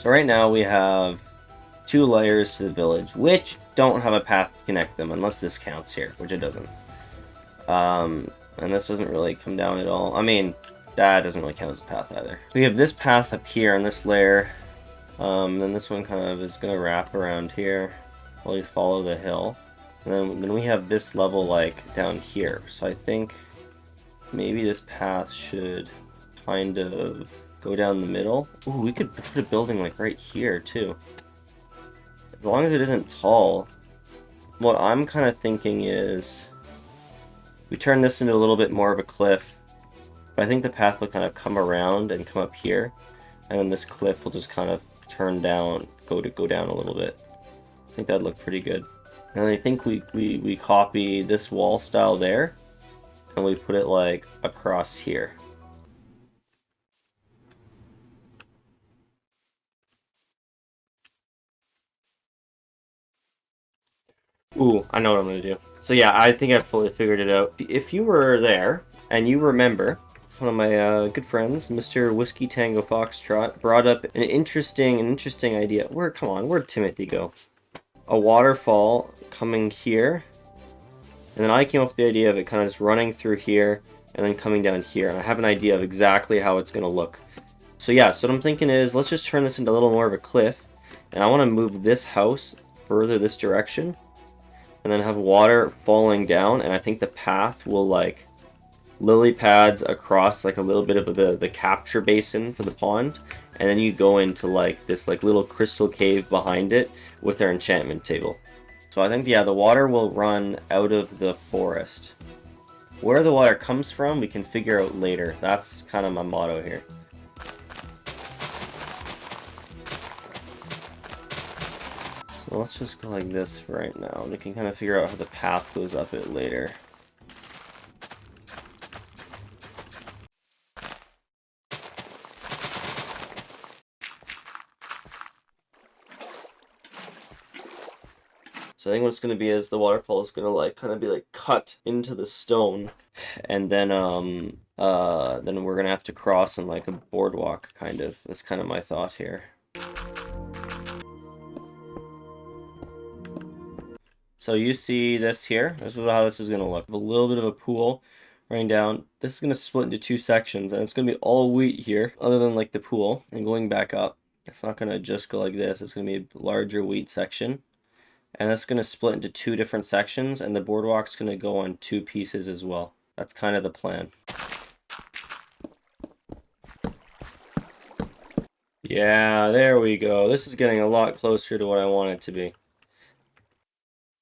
So right now we have 2 layers to the village, which don't have a path to connect them, unless this counts here, which it doesn't. And this doesn't really come down at all. I mean, that doesn't really count as a path either. We have this path up here on this layer. Then this one kind of is going to wrap around here while we follow the hill. And then we have this level like down here. So I think maybe this path should kind of go down the middle. Ooh, we could put a building like right here too. As long as it isn't tall. What I'm kind of thinking is we turn this into a little bit more of a cliff. But I think the path will kind of come around and come up here. And then this cliff will just kind of turn down, go down a little bit. I think that'd look pretty good. And I think we copy this wall style there. And we put it like across here. Ooh, I know what I'm going to do. So yeah, I think I've fully figured it out. If you were there, and you remember, one of my good friends, Mr. Whiskey Tango Foxtrot, brought up an interesting idea. Where'd Timothy go? A waterfall coming here, and then I came up with the idea of it kind of just running through here, and then coming down here, and I have an idea of exactly how it's going to look. So yeah, so what I'm thinking is, let's just turn this into a little more of a cliff, and I want to move this house further this direction, and then have water falling down, and I think the path will like lily pads across like a little bit of the capture basin for the pond, and then you go into like this like little crystal cave behind it with their enchantment table. So I think, yeah, the water will run out of the forest. Where the water comes from, we can figure out later. That's kind of my motto here. So let's just go like this for right now. We can kind of figure out how the path goes up it later. So I think what's going to be is the waterfall is going to like kind of be like cut into the stone, and then we're going to have to cross on like a boardwalk kind of. That's kind of my thought here. So you see this here. This is how this is going to look. A little bit of a pool running down. This is going to split into 2 sections, and it's going to be all wheat here, other than like the pool, and going back up. It's not going to just go like this. It's going to be a larger wheat section. And that's going to split into 2 different sections, and the boardwalk's going to go on 2 pieces as well. That's kind of the plan. Yeah, there we go. This is getting a lot closer to what I want it to be.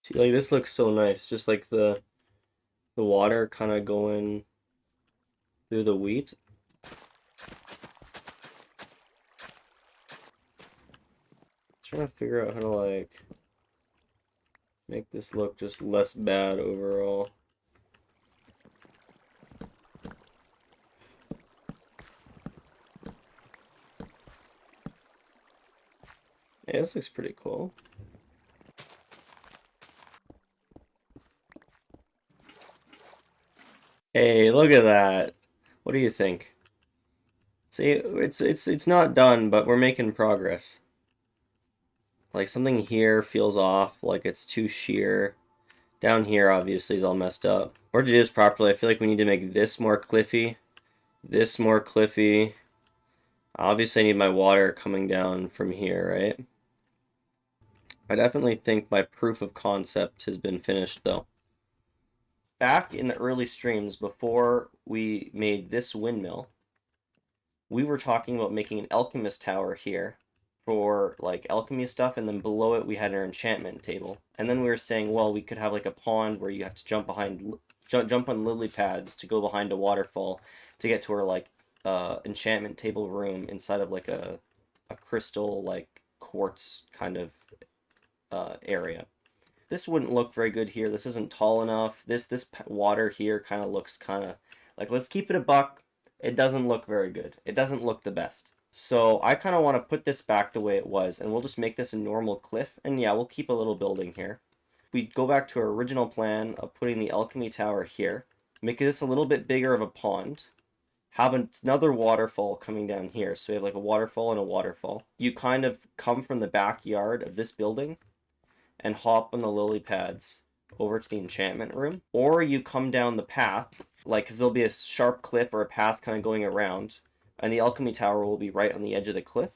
See, like, this looks so nice. Just like the water kind of going through the wheat. Trying to figure out how to, like, make this look just less bad overall. Yeah, this looks pretty cool. Hey, look at that. What do you think? See, it's not done, but we're making progress. Like, something here feels off, like it's too sheer. Down here, obviously, is all messed up. Or to do this properly, I feel like we need to make this more cliffy. This more cliffy. Obviously, I need my water coming down from here, right? I definitely think my proof of concept has been finished, though. Back in the early streams, before we made this windmill, we were talking about making an alchemist tower here for like alchemy stuff, and then below it we had our enchantment table. And then we were saying, well, we could have like a pond where you have to jump on lily pads to go behind a waterfall to get to our like enchantment table room inside of like a crystal like quartz kind of area. This wouldn't look very good here. This isn't tall enough. This water here kind of looks kind of like, let's keep it a buck. It doesn't look very good. It doesn't look the best. So I kind of want to put this back the way it was, and we'll just make this a normal cliff. And yeah, we'll keep a little building here. We go back to our original plan of putting the alchemy tower here. Make this a little bit bigger of a pond. have another waterfall coming down here. So we have like a waterfall and a waterfall. You kind of come from the backyard of this building and hop on the lily pads over to the enchantment room. Or you come down the path, like, because there'll be a sharp cliff or a path kind of going around, and the alchemy tower will be right on the edge of the cliff.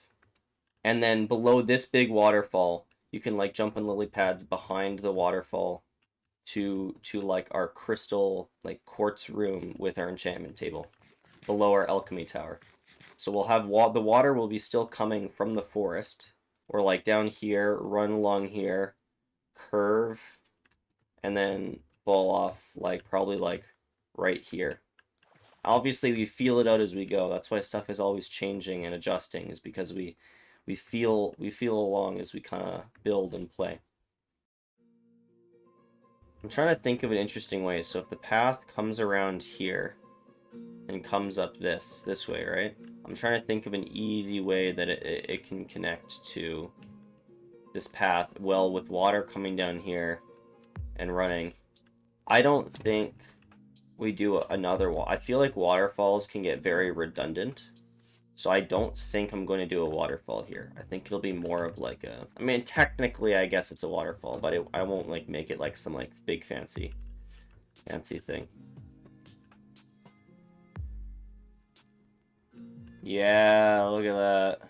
And then below this big waterfall, you can like jump on lily pads behind the waterfall to like our crystal like quartz room with our enchantment table below our alchemy tower. So we'll have the water will be still coming from the forest, or like down here, run along here, curve, and then fall off like probably like right here. Obviously we feel it out as we go. That's why stuff is always changing and adjusting, is because we feel along as we kind of build and play. I'm trying to think of an interesting way. So if the path comes around here and comes up this way, right? I'm trying to think of an easy way that it can connect to this path, well, with water coming down here and running. I don't think we do another wall. I feel like waterfalls can get very redundant. So I don't think I'm going to do a waterfall here. I think it'll be more of like a... I mean, technically, I guess it's a waterfall, but I won't like make it like some like big fancy thing. Yeah, look at that.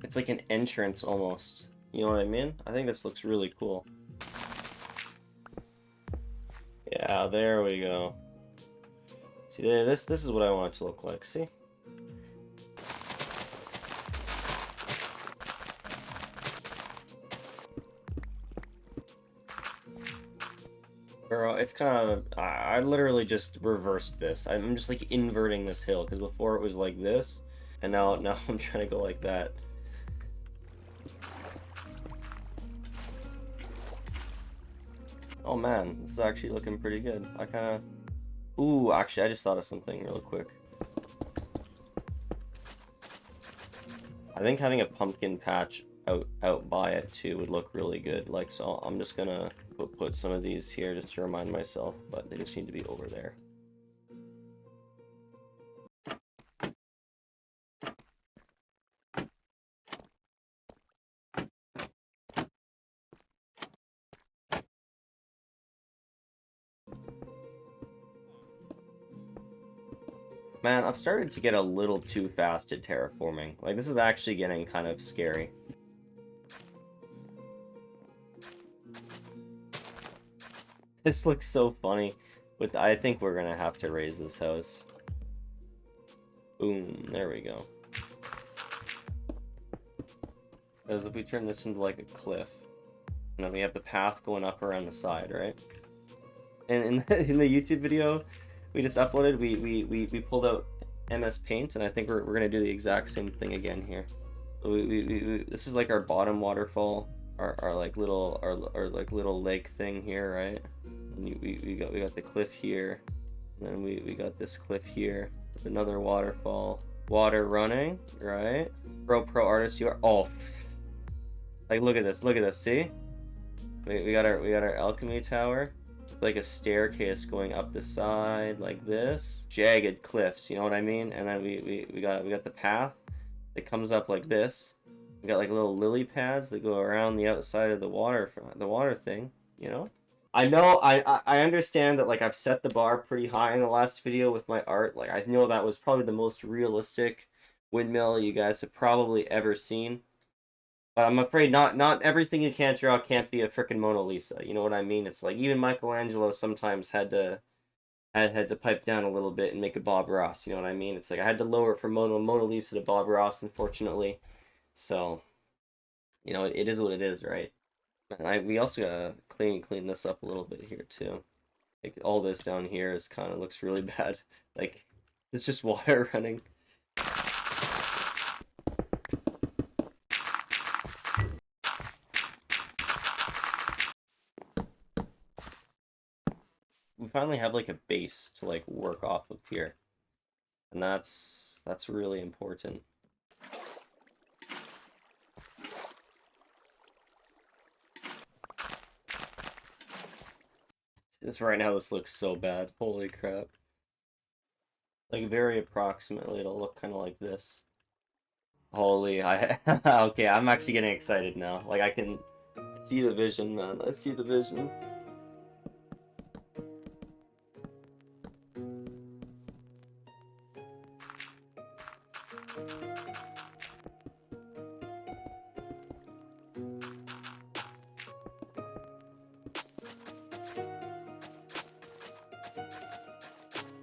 It's like an entrance almost. You know what I mean? I think this looks really cool. Yeah, there we go. See, this is what I want it to look like. See? Girl, it's kind of... I literally just reversed this. I'm just like inverting this hill, because before it was like this, and now I'm trying to go like that. Oh man, this is actually looking pretty good. I kind of... Ooh, actually, I just thought of something real quick. I think having a pumpkin patch out by it too would look really good. Like, so I'm just gonna put some of these here just to remind myself, but they just need to be over there. Man, I've started to get a little too fast at terraforming. Like, this is actually getting kind of scary. This looks so funny. But I think we're gonna have to raise this house. Boom, there we go. Because if we turn this into like a cliff, and then we have the path going up around the side, right? And in the YouTube video we just uploaded, we pulled out MS Paint, and I think we're gonna do the exact same thing again here. So this is like our bottom waterfall, our like little our like little lake thing here, right? And we got the cliff here, and then we got this cliff here with another waterfall, water running, right? Pro artist you are. Oh, like look at this, see? We got our alchemy tower. Like a staircase going up the side like this, jagged cliffs, you know what I mean? And then we got the path that comes up like this. We got like little lily pads that go around the outside of the water thing, you know? I know I understand that like I've set the bar pretty high in the last video with my art. Like I know that was probably the most realistic windmill you guys have probably ever seen. But I'm afraid not everything you can't draw can't be a frickin' Mona Lisa. You know what I mean? It's like even Michelangelo sometimes had to pipe down a little bit and make a Bob Ross. You know what I mean? It's like I had to lower from Mona Lisa to Bob Ross, unfortunately. So, you know, it is what it is, right? And we also gotta clean this up a little bit here too. Like all this down here is kind of looks really bad. Like it's just water running. We finally have like a base to like work off of here, and that's really important. This right now, this looks so bad. Holy crap. Like very approximately, it'll look kind of like this. Holy, I okay, I'm actually getting excited now. Like I can see the vision, man. I see the vision.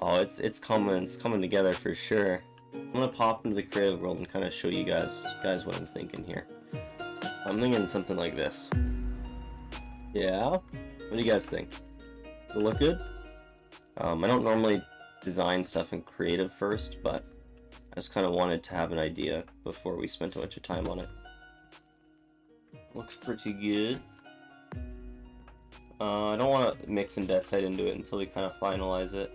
Oh, it's coming together for sure. I'm gonna pop into the creative world and kind of show you guys what I'm thinking here. I'm thinking something like this. Yeah? What do you guys think? Does it look good? I don't normally design stuff in creative first, but I just kind of wanted to have an idea before we spent a bunch of time on it. Looks pretty good. I don't want to mix andesite into it until we kind of finalize it.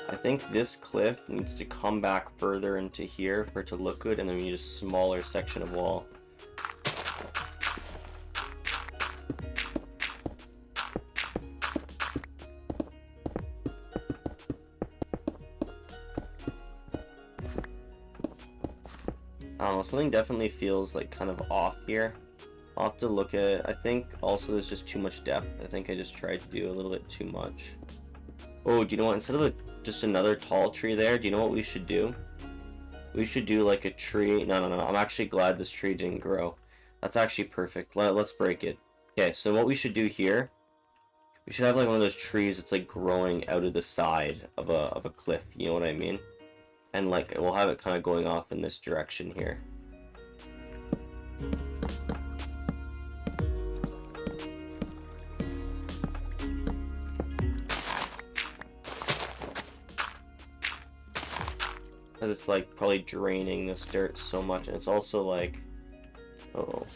I think this cliff needs to come back further into here for it to look good, and then we need a smaller section of wall. I don't know, something definitely feels like kind of off here. I'll have to look at it. I think also there's just too much depth. I think I just tried to do a little bit too much. Oh, do you know what? Instead of just another tall tree there, do you know what we should do? We should do like a tree. No. I'm actually glad this tree didn't grow. That's actually perfect. Let's break it. Okay, so what we should do here, we should have like one of those trees that's like growing out of the side of a cliff. You know what I mean? And like we'll have it kind of going off in this direction here. Because it's like probably draining this dirt so much, and it's also like, oh.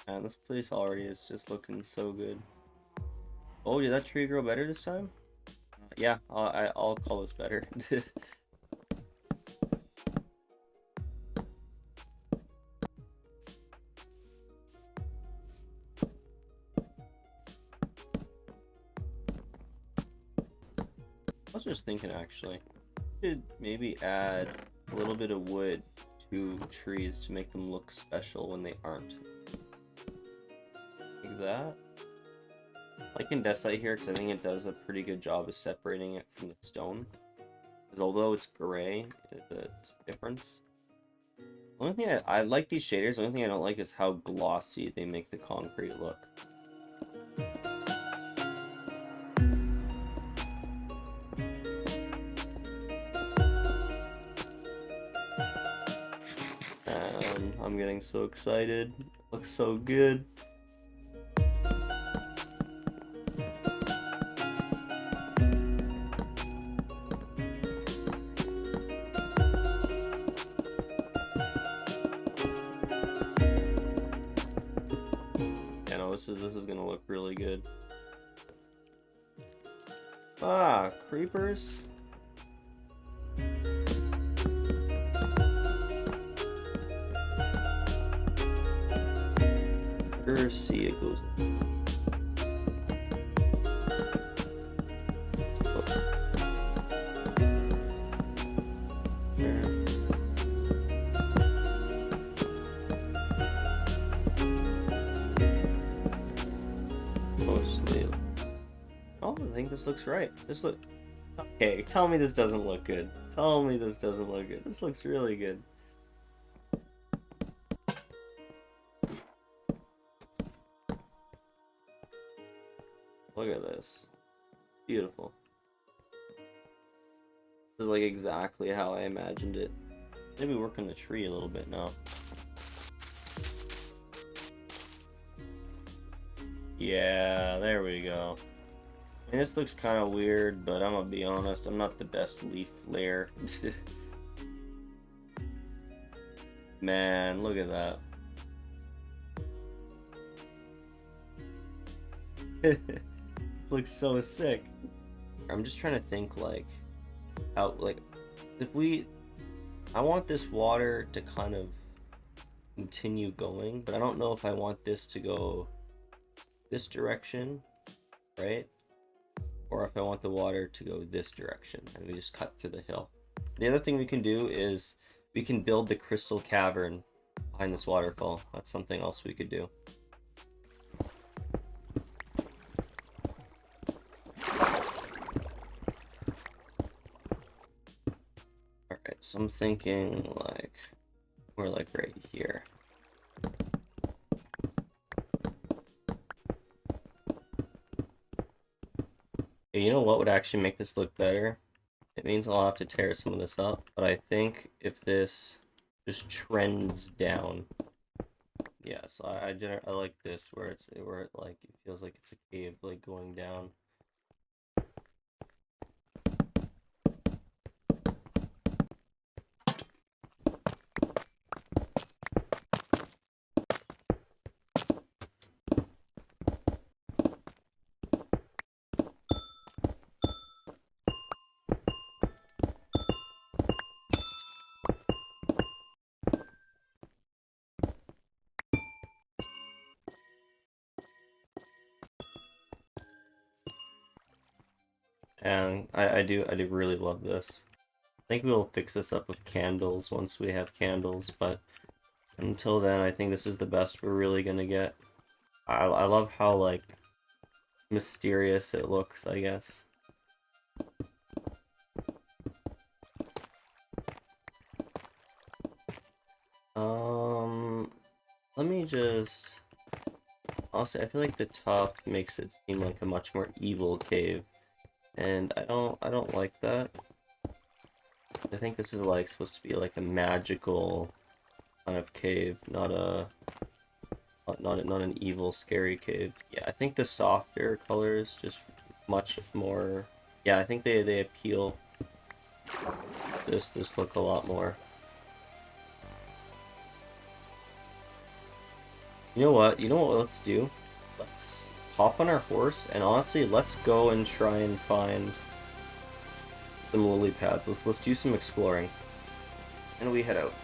Man, this place already is just looking so good. Oh, did that tree grow better this time? Yeah, I'll call this better. I was just thinking actually, could maybe add a little bit of wood to trees to make them look special when they aren't. Like that. I like andesite here because I think it does a pretty good job of separating it from the stone. Because although it's gray, it's a difference. The only thing I like these shaders, the only thing I don't like is how glossy they make the concrete look. I'm getting so excited. It looks so good. This is gonna look really good. Ah, creepers. See it goes. Oh, I think this looks right. This look. Okay, tell me this doesn't look good. Tell me this doesn't look good. This looks really good. Look at this. Beautiful. This is like exactly how I imagined it. Maybe work on the tree a little bit now. Yeah, there we go. I mean, this looks kind of weird, but I'm gonna be honest, I'm not the best leaf layer. Man, look at that. This looks so sick. I'm just trying to think like how if we I want this water to kind of continue going, but I don't know if I want this to go this direction, right? Or if I want the water to go this direction and we just cut through the hill. The other thing we can do is we can build the crystal cavern behind this waterfall. That's something else we could do. Alright, so I'm thinking like we're like right here. Hey, you know what would actually make this look better? It means I'll have to tear some of this up, but I think if this just trends down, yeah. So I like this where it like it feels like it's a cave like going down. And I do really love this. I think we'll fix this up with candles once we have candles, but until then I think this is the best we're really gonna get. I love how like mysterious it looks, I guess. Let me just honestly I feel like the top makes it seem like a much more evil cave. And I don't like that. I think this is like supposed to be like a magical kind of cave, not an evil, scary cave. Yeah, I think the softer colors just much more. Yeah, I think they appeal. This look a lot more. You know what? You know what? Let's do. Let's hop on our horse and honestly, let's go and try and find some lily pads. Let's do some exploring, and we head out.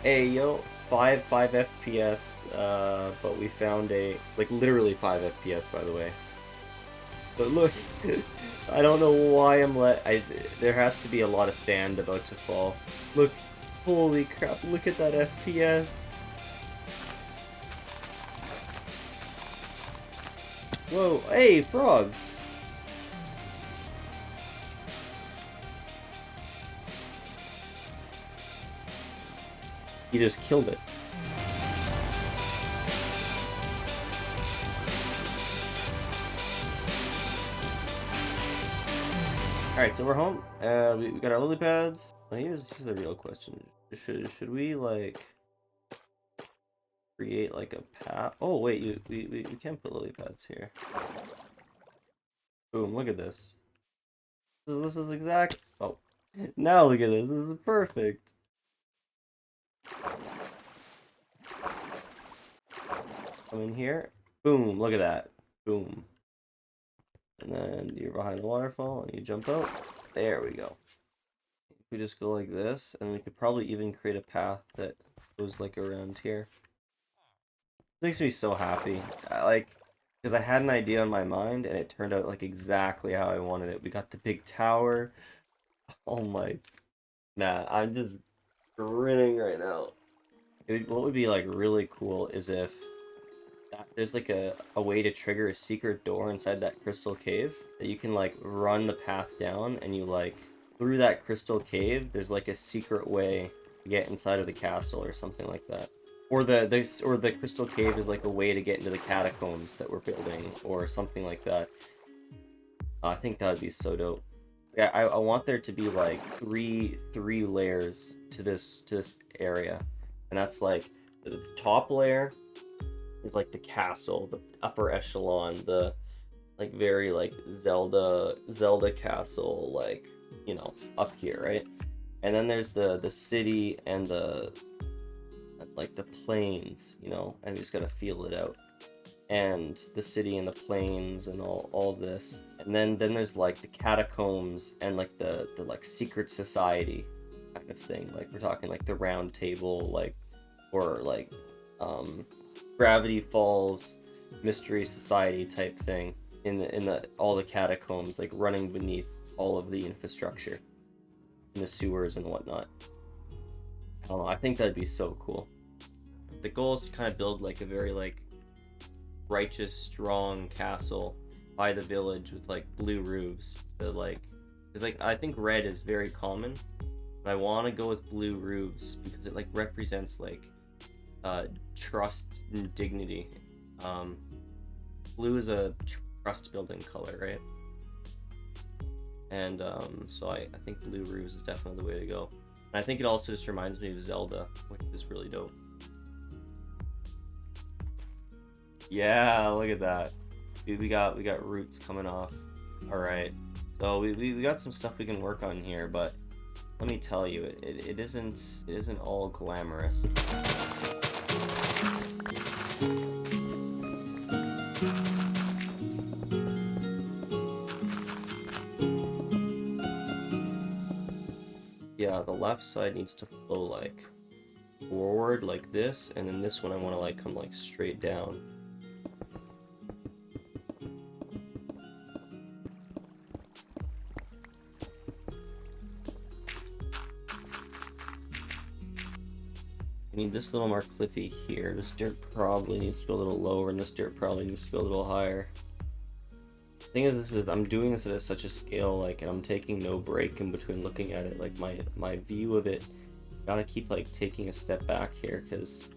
Hey yo, 5 FPS, but we found a like literally 5 FPS by the way. But look, I don't know why there has to be a lot of sand about to fall. Look, holy crap, look at that FPS. Whoa, hey, frogs. He just killed it. Alright, so we're home. We got our lily pads. Well, here's the real question. Should we like create like a path? Oh wait, we can't put lily pads here. Boom, look at this. This is exact. Oh, now look at this. This is perfect. Come in here. Boom, look at that. Boom. And then you're behind the waterfall and you jump out. There we go. We just go like this, and we could probably even create a path that goes like around here. It makes me so happy. Because I had an idea in my mind and it turned out like exactly how I wanted it. We got the big tower. Oh my, man, I'm just grinning right now. What would be like really cool is if there's like a way to trigger a secret door inside that crystal cave that you can like run the path down, and you like through that crystal cave there's like a secret way to get inside of the castle or something like that. Or the crystal cave is like a way to get into the catacombs that we're building or something like that. I think that would be so dope. Yeah, I want there to be like three layers to this area, and that's like the top layer is like the castle, the upper echelon, the like very like Zelda castle, like up here, right? And then there's the city and the like the plains, and you just gotta feel it out. And the city and the plains and all of this. And then there's like the catacombs and like the like secret society kind of thing. Like we're talking like the round table, like or like Gravity Falls mystery society type thing in the all the catacombs, like running beneath all of the infrastructure in the sewers and whatnot. I don't know, I think that'd be so cool. The goal is to kind of build like a very like righteous, strong castle by the village with like blue roofs. The like, it's like I think red is very common, but I want to go with blue roofs because it like represents like trust and dignity. Blue is a trust building color, right? And so I think blue roofs is definitely the way to go. And I think it also just reminds me of Zelda, which is really dope. Yeah, look at that. Dude, we got roots coming off. All right, so we got some stuff we can work on here, but let me tell you, it isn't all glamorous. Yeah, the left side needs to flow like forward like this, and then this one I want to like come like straight down. I need this little more cliffy here. This dirt probably needs to go a little lower, and this dirt probably needs to go a little higher. The thing is, I'm doing this at such a scale, like, and I'm taking no break in between looking at it. Like my view of it, gotta keep like taking a step back here, because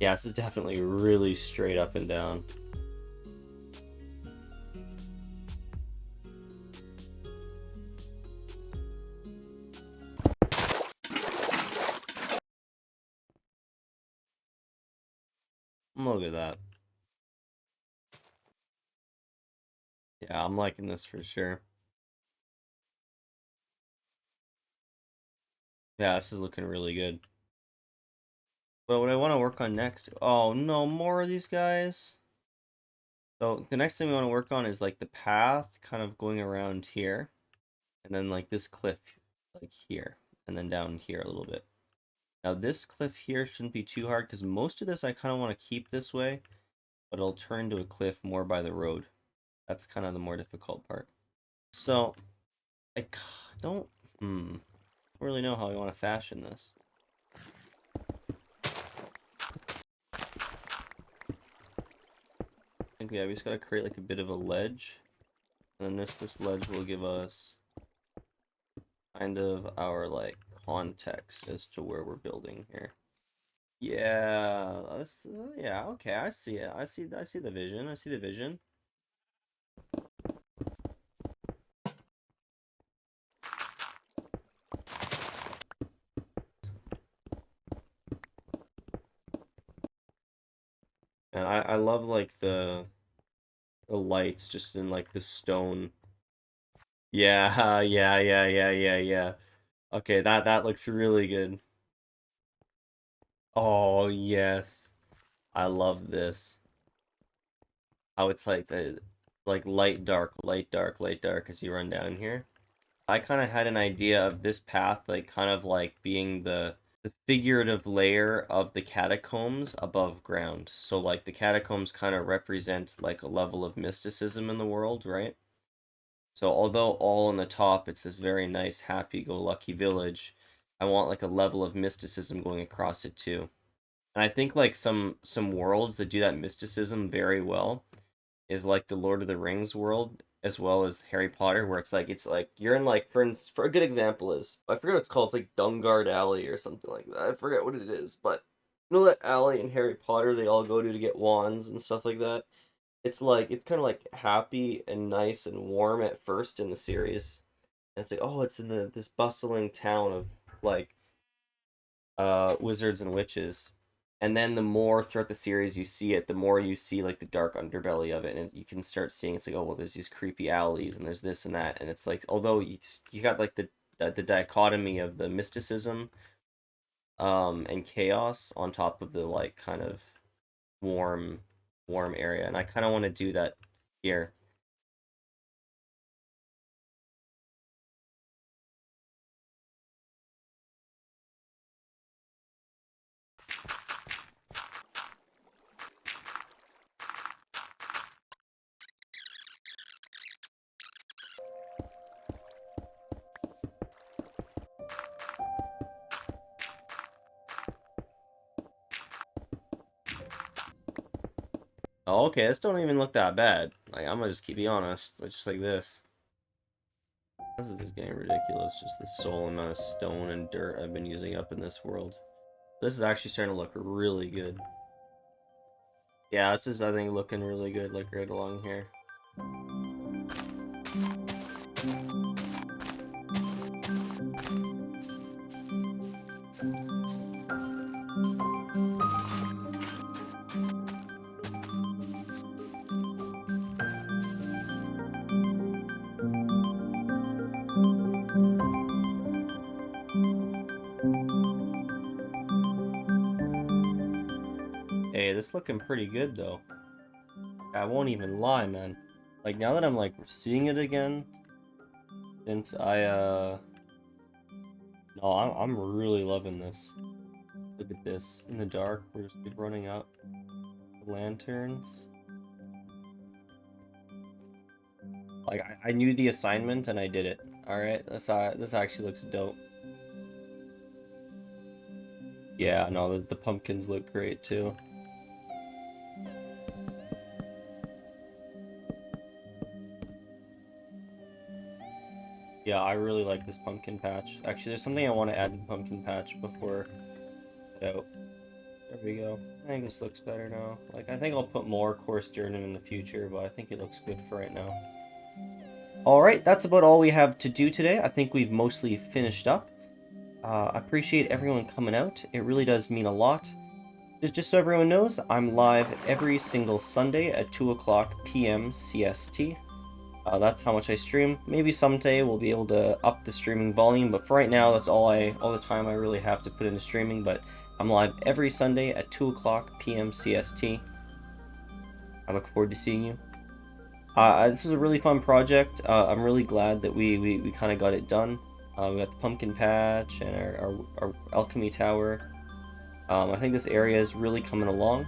yeah, this is definitely really straight up and down. Look at that. Yeah, I'm liking this for sure. Yeah, this is looking really good. But what I want to work on next... Oh, no, more of these guys? So the next thing we want to work on is like the path kind of going around here. And then like this cliff like here. And then down here a little bit. Now this cliff here shouldn't be too hard because most of this I kind of want to keep this way. But it'll turn into a cliff more by the road. That's kind of the more difficult part. So I don't really know how I want to fashion this. I think yeah, we just gotta create like a bit of a ledge, and then this ledge will give us kind of our like context as to where we're building here. Yeah, yeah, okay, I see it. I see the vision. I see the vision. And I love like the lights just in like the stone. Yeah, yeah. Okay, that looks really good. Oh, yes. I love this. How it's like the like light dark, light dark, light dark as you run down here. I kind of had an idea of this path like kind of like being the figurative layer of the catacombs above ground. So like the catacombs kind of represent like a level of mysticism in the world, right? So although all on the top it's this very nice happy-go-lucky village, I want like a level of mysticism going across it too. And I think like some worlds that do that mysticism very well is like the Lord of the Rings world as well as Harry Potter, where it's like you're in like for a good example is I forget what it's called. It's like Dungard Alley or something like that. I forget what it is, but you know that alley in Harry Potter they all go to get wands and stuff like that. it's kind of like happy and nice and warm at first in the series. And it's like, oh, it's in this bustling town of like wizards and witches. And then the more throughout the series you see it, the more you see like the dark underbelly of it, and you can start seeing it's like, oh well, there's these creepy alleys and there's this and that, and it's like, although you got like the dichotomy of the mysticism and chaos on top of the like kind of warm warm area, and I kind of want to do that here. Oh, okay, this don't even look that bad. Like, I'm gonna just keep be honest. It's just like this. This is just getting ridiculous. Just the sole amount of stone and dirt I've been using up in this world. This is actually starting to look really good. Yeah, this is, I think, looking really good, like right along here. Hey, this looking pretty good though. I won't even lie, man. Like now that I'm like seeing it again, since no, I'm really loving this. Look at this. In the dark, we're just keep running up. Lanterns. Like I knew the assignment and I did it. Alright, this actually looks dope. Yeah, no, the pumpkins look great too. Yeah, I really like this pumpkin patch. Actually, there's something I want to add to the pumpkin patch before out. There we go. I think this looks better now. Like, I think I'll put more coarse dirt in the future, but I think it looks good for right now. Alright, that's about all we have to do today. I think we've mostly finished up. I appreciate everyone coming out. It really does mean a lot. Just so everyone knows, I'm live every single Sunday at 2 o'clock p.m. CST. That's how much I stream. Maybe someday we'll be able to up the streaming volume, but for right now, that's all the time I really have to put into streaming. But I'm live every Sunday at 2 o'clock p.m. CST. I look forward to seeing you. This is a really fun project. I'm really glad that we kind of got it done. We got the pumpkin patch and our alchemy tower. I think this area is really coming along.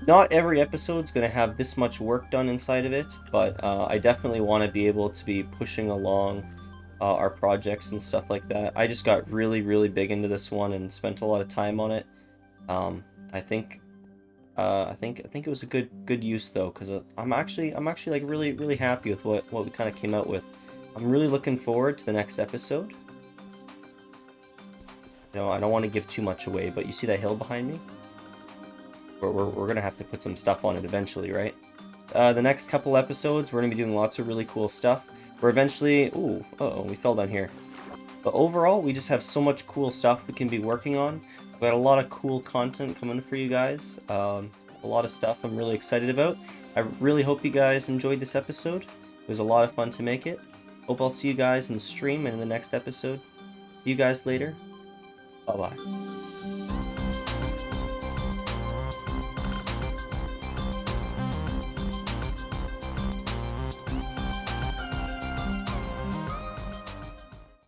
Not every episode's going to have this much work done inside of it, but I definitely want to be able to be pushing along our projects and stuff like that. I just got really, really big into this one and spent a lot of time on it. I think it was a good use though, because I'm actually like really, really happy with what we kind of came out with. I'm really looking forward to the next episode. You know, I don't want to give too much away, but you see that hill behind me? We're gonna have to put some stuff on it eventually, right? The next couple episodes, we're gonna be doing lots of really cool stuff. We're eventually... Ooh, uh-oh, we fell down here. But overall, we just have so much cool stuff we can be working on. We've got a lot of cool content coming for you guys. A lot of stuff I'm really excited about. I really hope you guys enjoyed this episode. It was a lot of fun to make it. Hope I'll see you guys in the stream and in the next episode. See you guys later. Bye-bye.